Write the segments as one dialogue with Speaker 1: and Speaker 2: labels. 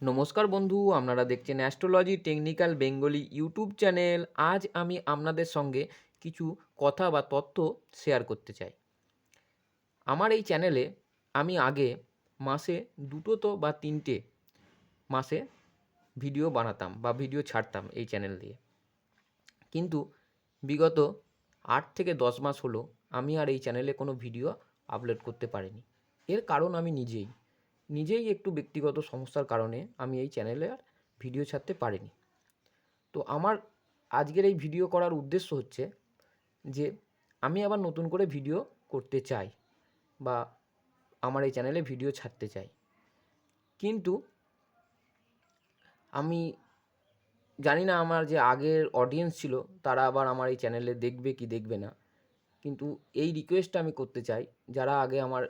Speaker 1: নমস্কার বন্ধু, আপনারা দেখছেন astrology technical Bengali YouTube channel. আজ আমি আপনাদের সঙ্গে কিছু কথা বা তথ্য শেয়ার করতে চাই। আমার এই চ্যানেলে আমি আগে মাসে ২টো বা ৩টে মাসে ভিডিও বানাতাম বা ভিডিও ছাড়তাম এই চ্যানেল দিয়ে। কিন্তু বিগত ৮ থেকে ১০ মাস হলো আমি আর এই চ্যানেলে কোনো ভিডিও আপলোড করতে পারিনি। এর কারণ আমি নিজেই একটু ব্যক্তিগত সমস্যার কারণে আমি এই চ্যানেলে আর ভিডিও ছাড়তে পারিনি। তো আমার আজকের এই ভিডিও করার উদ্দেশ্য হচ্ছে যে আমি আবার নতুন করে ভিডিও করতে চাই বা আমার এই চ্যানেলে ভিডিও ছাড়তে চাই। কিন্তু আমি জানি না আমার যে আগের অডিয়েন্স ছিল তারা আবার আমার এই চ্যানেলে দেখবে কি দেখবে না। কিন্তু এই রিকোয়েস্টটা আমি করতে চাই, যারা আগে আমার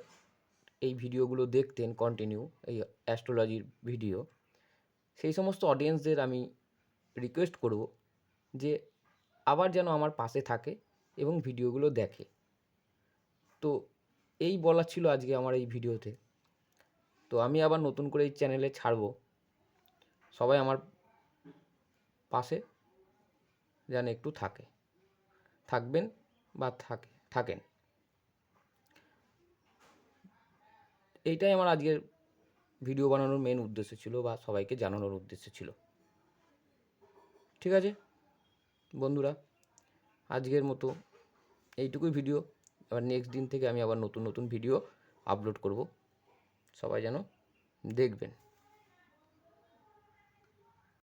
Speaker 1: এই ভিডিওগুলো দেখতেন কন্টিনিউ, এই অ্যাস্ট্রোলজির ভিডিও, সেই সমস্ত অডিয়েন্সদের আমি রিকোয়েস্ট করব যে আবার যেন আমার পাশে থাকে এবং ভিডিওগুলো দেখে। তো এই বলার ছিল আজকে আমার এই ভিডিওতে। তো আমি আবার নতুন করে এই চ্যানেলে ছাড়বো। সবাই আমার পাশে যেন একটু থাকবেন বা থাকেন। এইটাই আমার আজকের ভিডিও বানানোর মেন উদ্দেশ্য ছিল বা সবাইকে জানানোর উদ্দেশ্য ছিল। ঠিক আছে বন্ধুরা, আজকের মতো এইটুকুই ভিডিও। আবার নেক্সট দিন থেকে আমি আবার নতুন ভিডিও আপলোড করব। সবাই যেন দেখবেন।